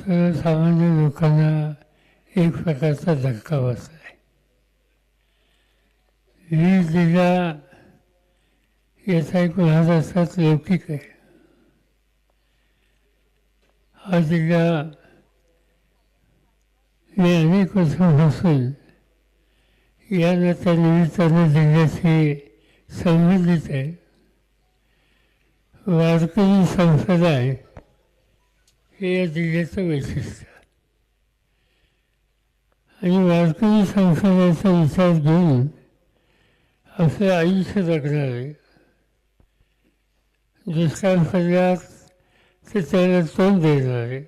सर्वसामान्य लोकांना एक प्रकारचा धक्का बसला आहे. वीज जिल्हा याचा एक महाराष्ट्रात लौकिक आहे. हा जिल्हा मी अनेक वर्षांपासून या त्या निमित्तानं जिल्ह्याशी संबंधित आहे. वारकरी संप्रदाय हे या जिल्ह्याचं वैशिष्ट्य आणि वारकरी संप्रदायाचा विचार घेऊन आपलं आयुष्य जगणार आहे. दुष्काळ पडल्यास ते त्याला तोंड देणार आहे.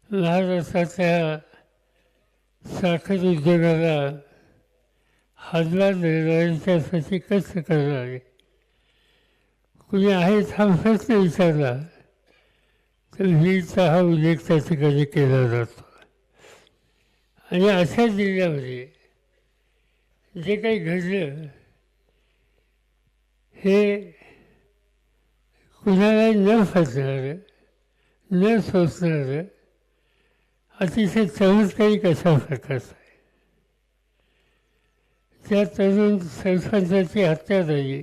महाराष्ट्राच्या साखर उद्योगाला हातभार देणारे त्यासाठी कष्ट करणारे कुणी आहेत हा प्रश्न विचारला तर वीजचा हा उल्लेख त्या ठिकाणी केला जातो. आणि अशा जिल्ह्यामध्ये जे काही घडलं हे कुणाला न फसणारं न सोचणारं अतिशय चमत्कारिक अशा प्रकारचं आहे. त्या तरुण सरपंचाची हत्या झाली.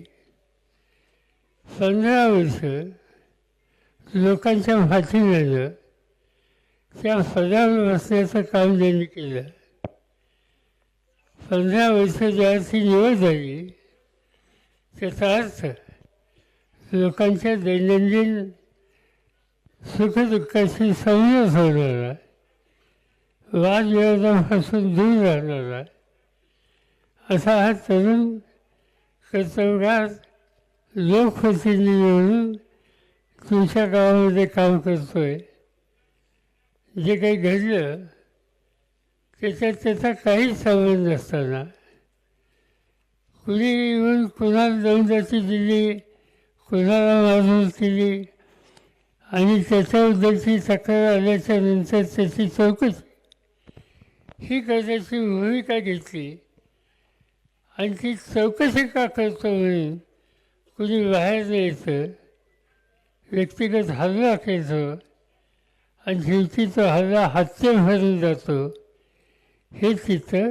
15 वर्ष लोकांच्या फाशी झालं. त्या पदावर बसण्याचं काम त्यांनी केलं. 15 वर्ष ज्याची निवड झाली त्याचा अर्थ लोकांच्या दैनंदिन सुखदुःखाशी संयम होणारा, वादविवादापासून दूर राहणारा असा हा तरुण कर्तव्यगार लोकप्रतिनिधी म्हणून तुमच्या गावामध्ये काम करतोय. जे काही घडलं त्याच्यात त्याचा काहीच संबंध नसताना कुणी येऊन कुणाला दमदाटी दिली, कुणाला मारहाण केली आणि त्याच्याबद्दलची तक्रार आल्याच्या नंतर त्याची चौकशी ही करण्याची भूमिका घेतली. आणि ती चौकशी का करतो म्हणून कुणी बाहेर न्यायचं, व्यक्तिगत हल्ला केतो आणि शेवटी तो हल्ला हत्येभरून जातो. हे चित्र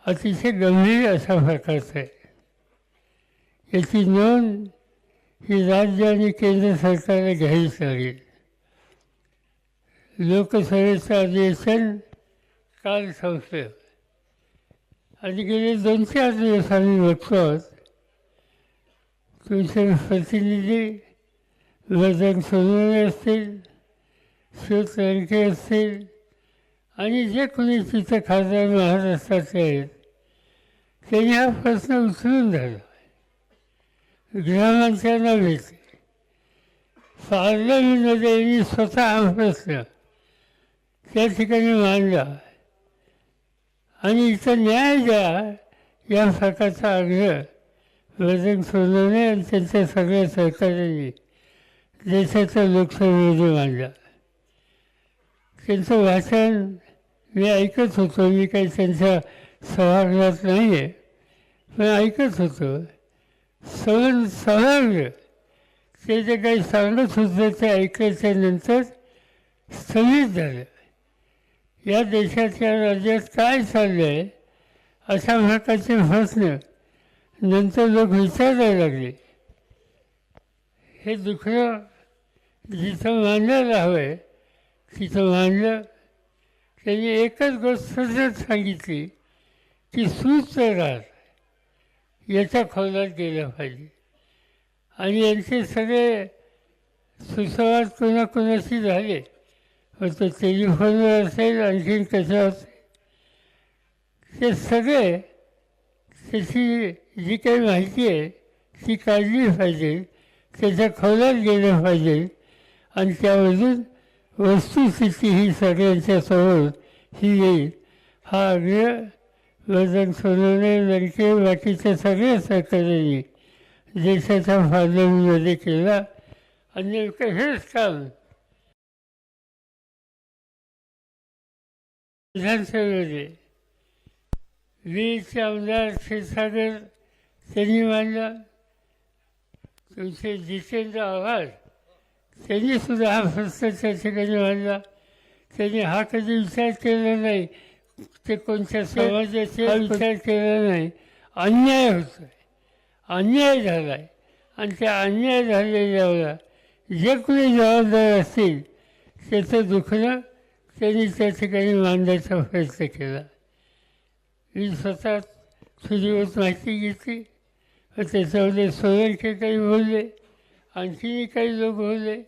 अतिशय गंभीर अशा प्रकारचं आहे. याची नोंद ही राज्य आणि केंद्र सरकारला घ्यावीच लागेल. लोकसभेचं अधिवेशन काल संपलं आणि गेले 2-4 दिवस आम्ही बघतो तुमचे प्रतिनिधी बजरंग सोनवणे असतील, शिव तडके असतील आणि जे कोणी तिथं खासदार महाराष्ट्राचे आहेत त्यांनी हा प्रश्न उचलून धरला. गृहमंत्र्यांना भेटले, पार्लमेंटमध्ये यांनी स्वतः हा प्रश्न त्या ठिकाणी मांडला आणि इथं न्याय द्या या प्रकारचा आग्रह बजरंग सोनवणे आणि त्यांच्या सगळ्या सहकार्यांनी देशाच्या लोकसभेमध्ये मांडला. त्यांचं भाषण मी ऐकत होतो. मी काही त्यांच्या सभागृहात नाही आहे पण ऐकत होतो. समग्र ते जे काही सांगत होते ते ऐकायच्या नंतर स्थगित झालं. या देशाच्या राज्यात काय चाललं आहे अशा प्रकारचे प्रश्न नंतर लोक विचारायला लागले. हे दुखणं जिथं मांडायला हवं आहे तिथं मांडलं. त्यांनी एकच गोष्ट सांगितली की सूत्रराज याच्या खोलात गेलं पाहिजे. आणि यांचे सगळे सुसंवाद कोणाकोणाशी झाले, तो टेलिफोनवर असेल आणखीन कशा असेल, ते सगळे त्याची जी काही माहिती आहे ती काढली पाहिजे, त्याच्या खोलात गेलं पाहिजे आणि त्यामधून वस्तुस्थिती ही सगळ्यांच्यासमोर ही येईल. हा आग्रह बजरंग सोनवणे, लडके, बाकीच्या सगळ्या सहकार्यांनी देशाच्या पार्लमेंटमध्ये केला. आणि नेमकं हेच काम विधानसभेमध्ये वीरचे आमदार क्षीरसागर त्यांनी मांडला. तुमचे जितेंद्र आव्हाड त्यांनी सुद्धा हा प्रश्न त्या ठिकाणी मांडला. त्यांनी हा कधी विचार केला नाही, ते कोणत्या समाजाचे हा विचार केला नाही. अन्याय होतो आहे, अन्याय झाला आहे आणि त्या अन्याय झालेल्यावर जे कोणी जबाबदार असतील त्याचं दुखणं त्यांनी त्या ठिकाणी मांडण्याचा प्रयत्न केला. मी स्वतः सुजीवत माहिती घेतली व त्याच्यामध्ये सोलंके काही बोलले, आणखीही काही लोक बोलले.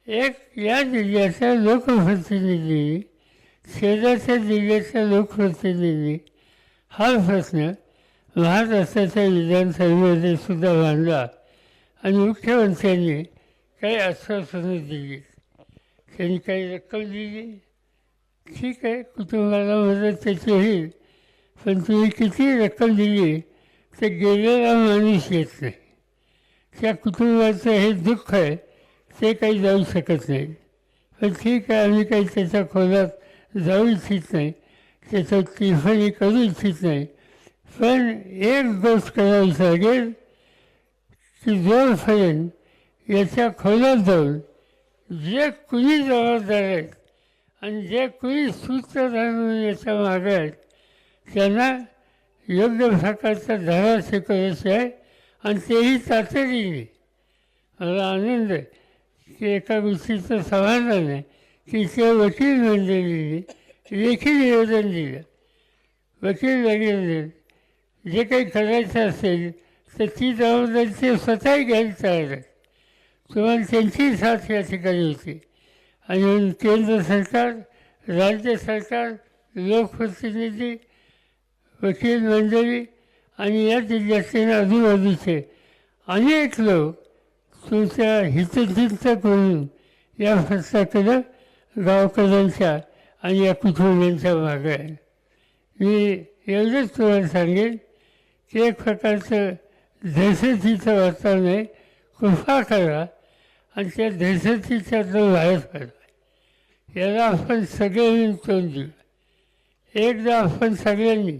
एक या जिल्ह्याच्या लोकप्रतिनिधी, शेजारच्या जिल्ह्याच्या लोकप्रतिनिधी हा प्रश्न महाराष्ट्राच्या विधानसभेमध्ये सुद्धा मांडला आणि मुख्यमंत्र्यांनी काही आश्वासनं दिली. त्यांनी काही रक्कम दिली, ठीक आहे, कुटुंबाला मदत त्याची होईल, पण तुम्ही किती रक्कम दिली तर गेलेला माणूस येत नाही. त्या कुटुंबाचं हे दुःख आहे ते काही जाऊ शकत नाही. पण ठीक आहे, आम्ही काही त्याच्या खोलात जाऊ इच्छित नाही, त्याचं टिफणी करू इच्छित नाही. पण एक गोष्ट करावी लागेल की जोपर्यंत याच्या खोलात जाऊन जे कुणी जबाबदार आहेत आणि जे कुणी सूत्रधार म्हणून याच्या मागे आहेत त्यांना योग्य प्रकारचा धडा शिकवल्याशिवाय आणि तेही तातडीने. मला आनंद आहे की एका गोष्टीचं समाधान आहे की त्या वकील मंडळीने लेखी निवेदन दिलं. वकील वगैरे जे काही करायचं असेल तर ती जबाबदारी ते स्वतःही घ्यायला तयार आहेत. तुम्हाला त्यांची साथ या ठिकाणी होती आणि केंद्र सरकार, राज्य सरकार, लोकप्रतिनिधी, वकील मंडळी आणि या जिल्ह्यातील आजूबाजूचे अनेक लोक तुमच्या हितचिंतक म्हणून या प्रश्नाकडं गावकऱ्यांच्या आणि या कुटुंबियांच्या मागे आहे. मी एवढंच तुम्हाला सांगेन की एक प्रकारचं दहशतीचं वातावरण आहे, कृपा करा आणि त्या दहशतीच्यातून बाहेर पडा. याला आपण सगळे मिळून तोंड देऊ. एकदा आपण सगळ्यांनी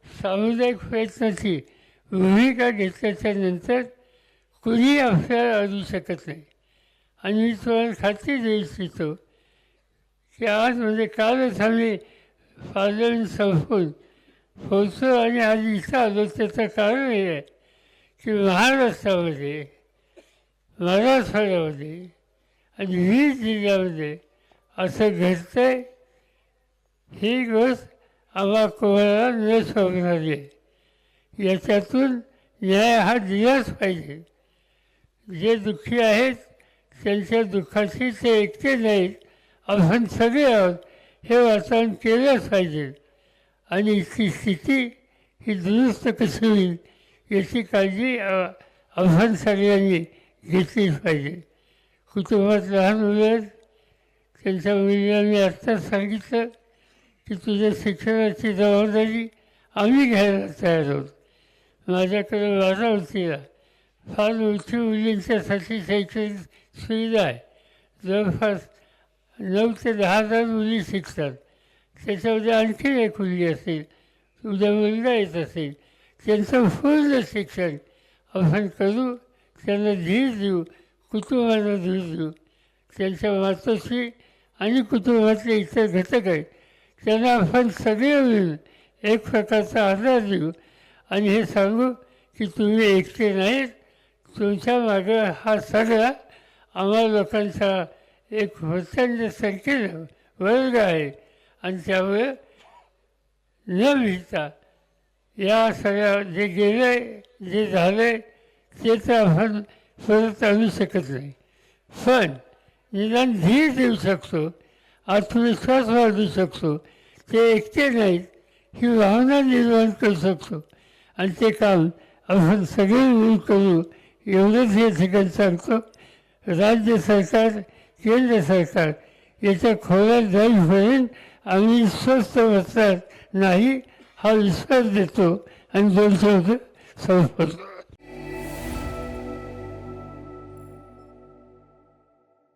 सामुदायिक प्रयत्नाची भूमिका घेतल्याच्या नंतर कुणीही आपल्याला अडू शकत नाही. आणि मी तुम्हाला खात्री देऊ इच्छितो की आज म्हणजे कालच आम्ही पार्लमेंट संपवून पोहोचलो आणि आज इथं आलो. त्याचं कारण हे आहे की महाराष्ट्रामध्ये, मराठवाड्यामध्ये आणि 20 जिल्ह्यामध्ये असं घडतं आहे. ही गोष्ट आम्हा कोणाला न शोभणारी आहे. याच्यातून न्याय हा दिलाच पाहिजे. जे दुःखी आहेत त्यांच्या दुःखाशी ते एकटे नाहीत, आपण सगळे आहोत हे वातावरण केलंच पाहिजे. आणि इथली स्थिती ही दुरुस्त कशी होईल याची काळजी आपण सगळ्यांनी घेतलीच पाहिजे. कुटुंबात लहान मुलं आहेत, त्यांच्या मुलीला मी आत्ताच सांगितलं की तुझ्या शिक्षणाची जबाबदारी आम्ही घ्यायला तयार आहोत. माझ्याकडे माझा वतीला फार मोठी मुलींच्यासाठी शैक्षणिक सुविधा आहे. जवळपास 9 ते 10,000 मुली शिकतात. त्याच्यामध्ये आणखी एक मुलगी असेल, उद्या मुलगा येत असेल, त्यांचं पूर्ण शिक्षण आपण करू, त्यांना धीर देऊ, कुटुंबाला धीर देऊ. त्यांच्या मातोश्री आणि कुटुंबातले इतर घटक आहेत त्यांना आपण सगळे मिळून एक प्रकारचा आधार देऊ आणि हे सांगू की तुम्ही एकटे नाहीत, तुमच्या मागं हा सगळा आम्हा लोकांचा एक प्रचंड संख्येनं वर्ग आहे. आणि त्यामुळे न भीता या सगळ्या जे गेलं आहे, जे झालं आहे ते तर आपण परत आणू शकत नाही, पण निदान धीर देऊ शकतो, आत्मविश्वास वाढवू शकतो. ते एकटे नाहीत ही भावना निर्माण करू शकतो आणि ते काम आपण सगळे मिळून करू एवढंच या ठिकाणी सांगतो. राज्य सरकार, केंद्र सरकार याच्या खोलात जाईपर्यंत आम्ही स्वस्त बसणार नाही हा विश्वास देतो आणि 2 शब्द संपवतो.